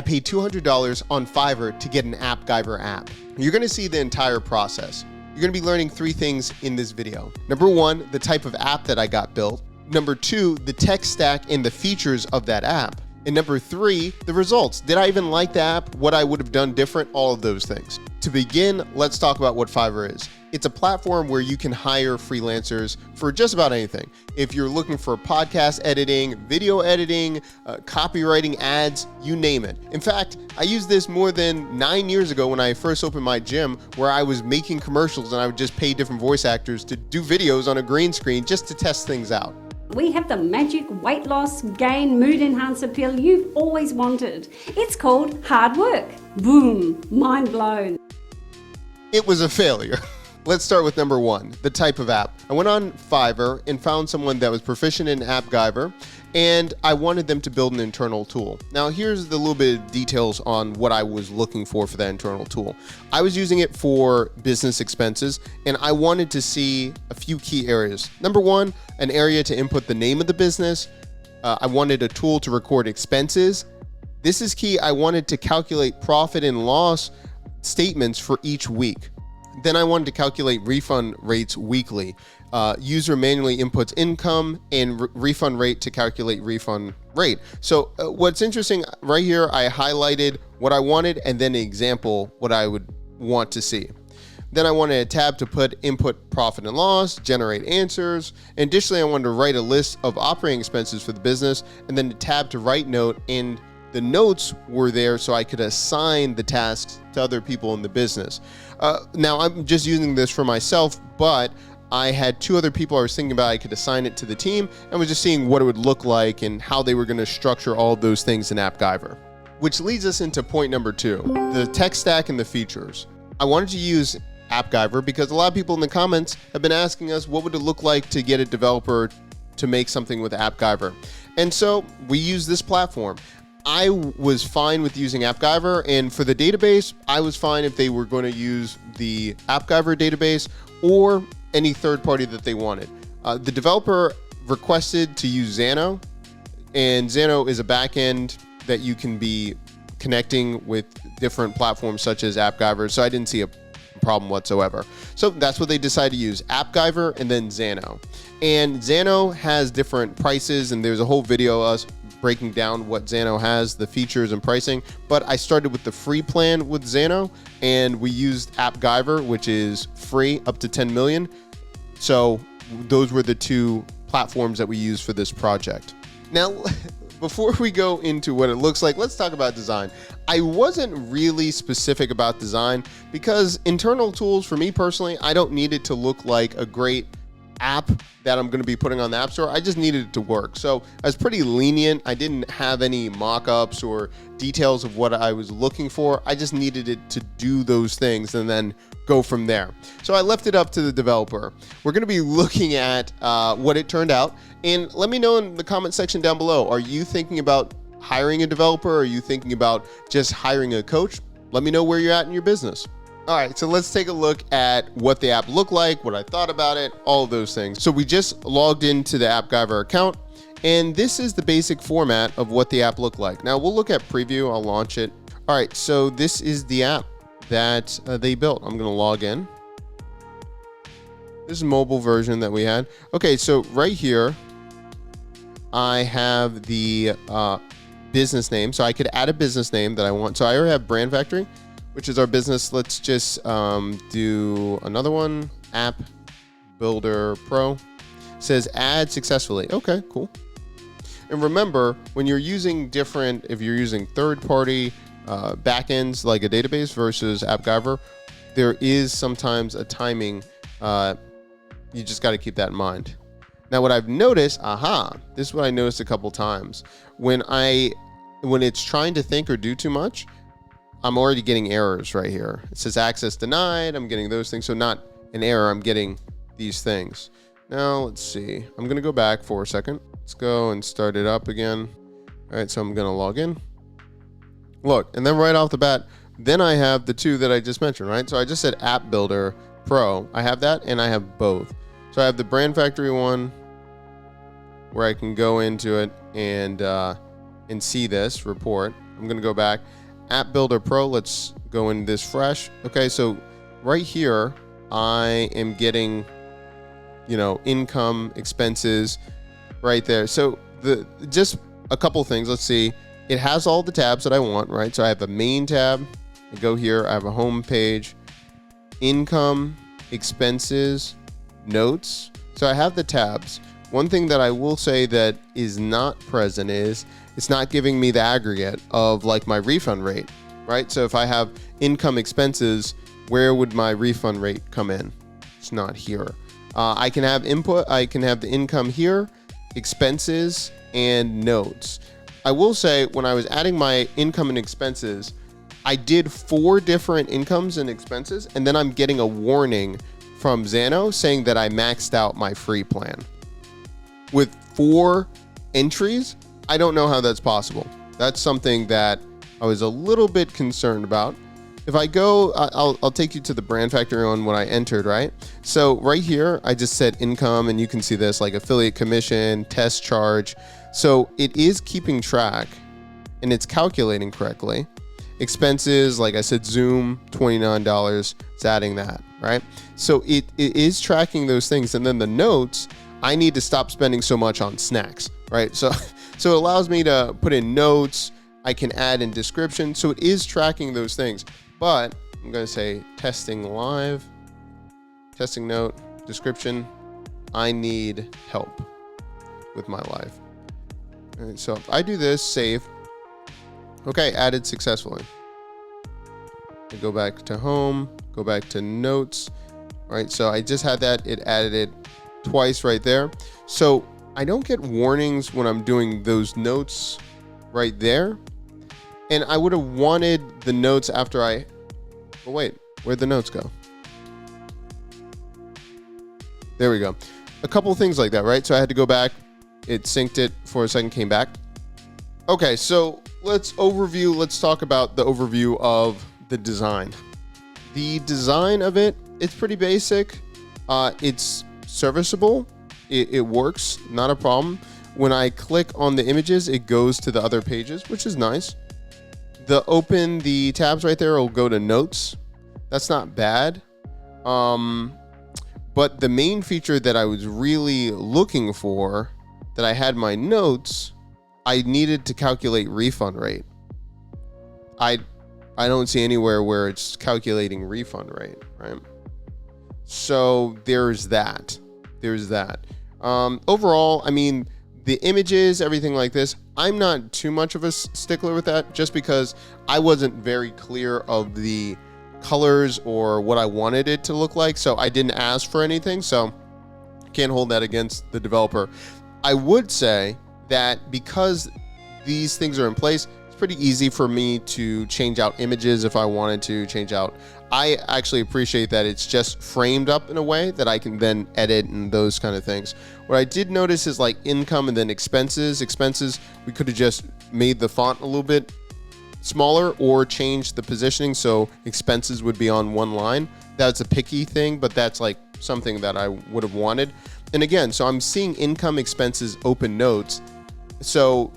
I paid $200 on Fiverr to get an AppGyver app. You're going to see the entire process. You're going to be learning 3 things in this video. Number 1, the type of app that I got built. Number 2, the tech stack and the features of that app. And number 3, the results. Did I even like the app? What I would have done different? All of those things. To begin, let's talk about what Fiverr is. It's a platform where you can hire freelancers for just about anything. If you're looking for podcast editing, video editing, copywriting, ads, you name it. In fact, I used this more than 9 years ago when I first opened my gym, where I was making commercials and I would just pay different voice actors to do videos on a green screen just to test things out. We have the magic weight loss, gain, mood enhancer pill you've always wanted. It's called hard work. Boom, mind blown. It was a failure. Let's start with number 1, the type of app. I went on Fiverr and found someone that was proficient in AppGyver, and I wanted them to build an internal tool. Now, here's the little bit of details on what I was looking for that internal tool. I was using it for business expenses, and I wanted to see a few key areas. Number 1, an area to input the name of the business. I wanted a tool to record expenses. This is key. I wanted to calculate profit and loss statements for each week. Then I wanted to calculate refund rates weekly. User manually inputs income and refund rate to calculate refund rate. So what's interesting right here, I highlighted what I wanted and then an example what I would want to see. Then I wanted a tab to put input profit and loss, generate answers. And additionally, I wanted to write a list of operating expenses for the business, and then a tab to write note, and the notes were there so I could assign the tasks to other people in the business. Now, I'm just using this for myself, but I had 2 other people I was thinking about I could assign it to the team, and was just seeing what it would look like and how they were going to structure all of those things in AppGyver. Which leads us into point number 2, the tech stack and the features. I wanted to use AppGyver because a lot of people in the comments have been asking us what would it look like to get a developer to make something with AppGyver. And so we use this platform. I was fine with using AppGyver, and for the database, I was fine if they were going to use the AppGyver database or any third party that they wanted. The developer requested to use Xano, and Xano is a backend that you can be connecting with different platforms such as AppGyver, so I didn't see a problem whatsoever. So that's what they decided to use, AppGyver and then Xano. And Xano has different prices, and there's a whole video of us breaking down what Xano has, the features and pricing. But I started with the free plan with Xano, and we used AppGyver, which is free up to 10 million. So those were the 2 platforms that we used for this project. Now, before we go into what it looks like, let's talk about design. I wasn't really specific about design because internal tools, for me personally, I don't need it to look like a great app that I'm going to be putting on the App Store. I just needed it to work. So I was pretty lenient. I didn't have any mock-ups or details of what I was looking for. I just needed it to do those things and then go from there. So I left it up to the developer. We're going to be looking at what it turned out. And let me know in the comment section down below, are you thinking about hiring a developer? Are you thinking about just hiring a coach? Let me know where you're at in your business. All right, so let's take a look at what the app looked like, what I thought about it, all of those things. So we just logged into the AppGyver account, and this is the basic format of what the app looked like. Now we'll look at preview, I'll launch it. All right, so this is the app that they built. I'm gonna log in. This is a mobile version that we had. Okay, so right here, I have the business name. So I could add a business name that I want. So I already have Brand Factory, which is our business. Let's just do another one, App Builder Pro. It says add successfully. Okay, cool. And remember, when you're using different, if you're using third-party backends like a database versus AppGyver, there is sometimes a timing. You just got to keep that in mind. Now, what I've noticed, this is what I noticed a couple times. When it's trying to think or do too much, I'm already getting errors right here. It says access denied. I'm getting those things. So not an error, I'm getting these things. Now, let's see. I'm going to go back for a second. Let's go and start it up again. All right, so I'm going to log in. Look, and then right off the bat, then I have the 2 that I just mentioned, right? So I just said App Builder Pro. I have that, and I have both. So I have the Brand Factory one where I can go into it and see this report. I'm I'm going to go back. App Builder Pro, let's go in this fresh. Okay, so right here, I am getting, income, expenses right there. So just a couple things. Let's see. It has all the tabs that I want, right? So I have a main tab. I go here. I have a home page, income, expenses, notes. So I have the tabs. One thing that I will say that is not present is it's not giving me the aggregate of like my refund rate, right? So if I have income, expenses, where would my refund rate come in? It's not here. I can have input. I can have the income here, expenses, and notes. I will say when I was adding my income and expenses, I did 4 different incomes and expenses, and then I'm getting a warning from Xano saying that I maxed out my free plan. With 4 entries, I don't know how that's possible. That's something that I was a little bit concerned about. If I go, I'll take you to the brand factory on what I entered, right? So right here, I just said income, and you can see this like affiliate commission, test charge. So it is keeping track and it's calculating correctly. Expenses, like I said, Zoom, $29, it's adding that, right? So it is tracking those things. And then the notes, I need to stop spending so much on snacks, right? So it allows me to put in notes. I can add in description. So it is tracking those things. But I'm going to say testing live, testing note, description. I need help with my life. All right, so if I do this, save. Okay, added successfully. I go back to home, go back to notes. All right, so I just had that. It added it twice right there. So I don't get warnings when I'm doing those notes right there. And I would have wanted the notes after oh wait, where'd the notes go? There we go. A couple things like that, right? So I had to go back. It synced it for a second, came back. Okay, so let's talk about the overview of the design. The design of it's pretty basic. It's serviceable. It works, not a problem. When I click on the images, it goes to the other pages, which is nice. Open the tabs right there will go to notes. That's not bad. But the main feature that I was really looking for, that I had my notes, I needed to calculate refund rate. I don't see anywhere where it's calculating refund rate, right? So there's that. Overall, I mean, the images, everything like this, I'm not too much of a stickler with that, just because I wasn't very clear of the colors or what I wanted it to look like. So I didn't ask for anything. So can't hold that against the developer. I would say that because these things are in place, it's pretty easy for me to change out images if I wanted to change out. I actually appreciate that it's just framed up in a way that I can then edit and those kind of things. What I did notice is like income and then expenses. Expenses, we could have just made the font a little bit smaller or changed the positioning so expenses would be on one line. That's a picky thing, but that's like something that I would have wanted. And again, so I'm seeing income, expenses, open notes. So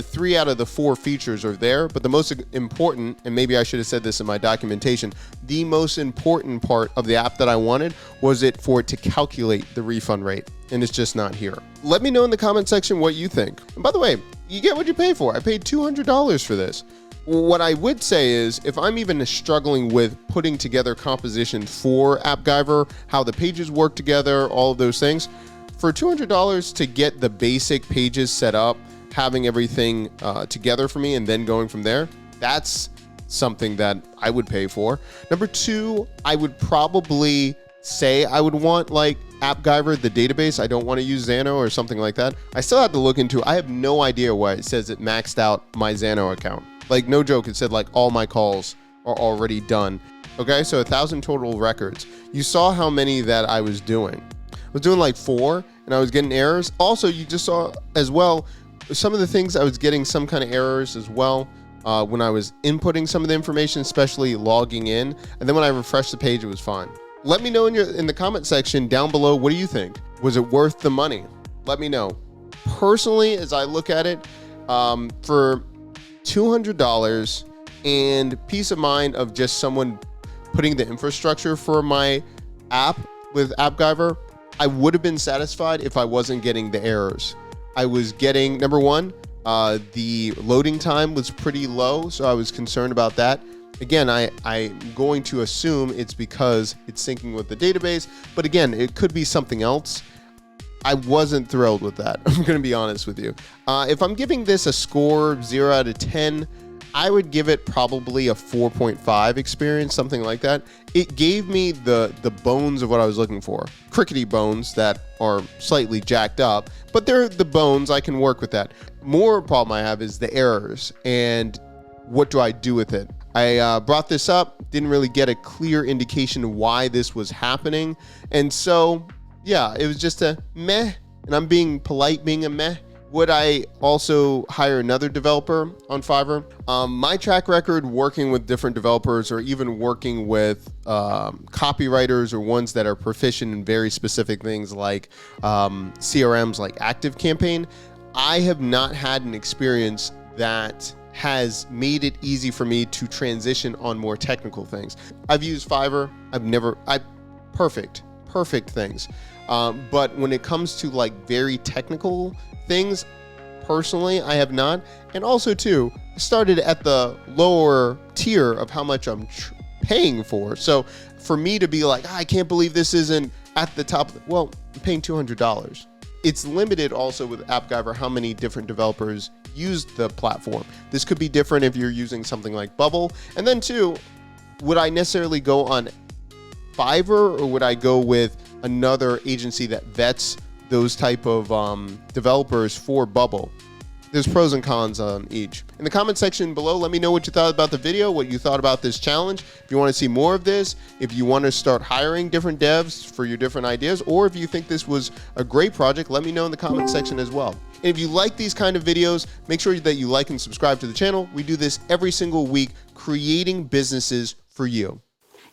three out of the 4 features are there, but the most important, and maybe I should have said this in my documentation, the most important part of the app that I wanted was for it to calculate the refund rate, and it's just not here. Let me know in the comment section what you think. And by the way, you get what you pay for. I paid $200 for this. What I would say is, if I'm even struggling with putting together compositions for AppGyver, how the pages work together, all of those things, for $200 to get the basic pages set up, having everything together for me and then going from there, that's something that I would pay for. Number 2, I would probably say I would want like AppGyver, the database. I don't want to use Xano or something like that. I still have to look into it. I have no idea why it says it maxed out my Xano account. Like, no joke, it said like all my calls are already done. Okay, so 1,000 total records. You saw how many that I was doing. I was doing like 4 and I was getting errors. Also, you just saw as well, some of the things I was getting some kind of errors as well when I was inputting some of the information, especially logging in. And then when I refreshed the page, it was fine. Let me know in the comment section down below, what do you think? Was it worth the money? Let me know. Personally, as I look at it, $200 and peace of mind of just someone putting the infrastructure for my app with AppGyver, I would have been satisfied if I wasn't getting the errors. I was getting, number one, the loading time was pretty low, so I was concerned about that. Again, I'm going to assume it's because it's syncing with the database, but again, it could be something else. I wasn't thrilled with that. I'm going to be honest with you. If I'm giving this a score 0 out of 10, I would give it probably a 4.5 experience, something like that. It gave me the bones of what I was looking for. Crickety bones that are slightly jacked up, but they're the bones. I can work with that. More problem I have is the errors and what do I do with it? I brought this up, didn't really get a clear indication of why this was happening. And so, yeah, it was just a meh, and I'm being polite being a meh. Would I also hire another developer on Fiverr? My track record working with different developers or even working with copywriters or ones that are proficient in very specific things like CRMs like ActiveCampaign, I have not had an experience that has made it easy for me to transition on more technical things. I've used Fiverr. Perfect things. But when it comes to like very technical things, personally, I have not. And also too, I started at the lower tier of how much I'm paying for. So for me to be like, I can't believe this isn't at the top. Well, I'm paying $200. It's limited also with AppGyver how many different developers use the platform. This could be different if you're using something like Bubble. And then too, would I necessarily go on Fiverr or would I go with another agency that vets those type of developers for Bubble? There's pros and cons on each. In the comment section below, let me know what you thought about the video, what you thought about this challenge. If you want to see more of this, if you want to start hiring different devs for your different ideas, or if you think this was a great project, let me know in the comment section as well. And if you like these kind of videos, make sure that you like and subscribe to the channel. We do this every single week, creating businesses for you.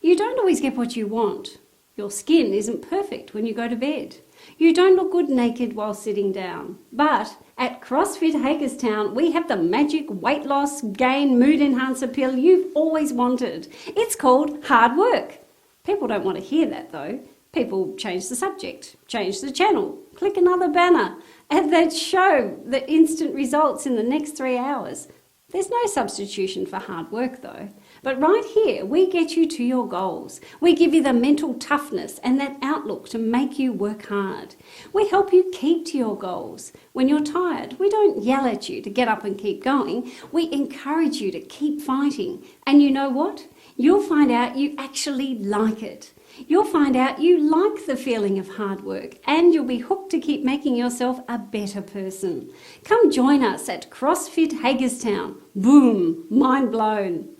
You don't always get what you want. Your skin isn't perfect when you go to bed. You don't look good naked while sitting down. But at CrossFit Hagerstown, we have the magic weight loss, gain, mood enhancer pill you've always wanted. It's called hard work. People don't want to hear that though. People change the subject, change the channel, click another banner, and then show the instant results in the next 3 hours. There's no substitution for hard work though. But right here, we get you to your goals. We give you the mental toughness and that outlook to make you work hard. We help you keep to your goals. When you're tired, we don't yell at you to get up and keep going. We encourage you to keep fighting. And you know what? You'll find out you actually like it. You'll find out you like the feeling of hard work and you'll be hooked to keep making yourself a better person. Come join us at CrossFit Hagerstown. Boom, mind blown.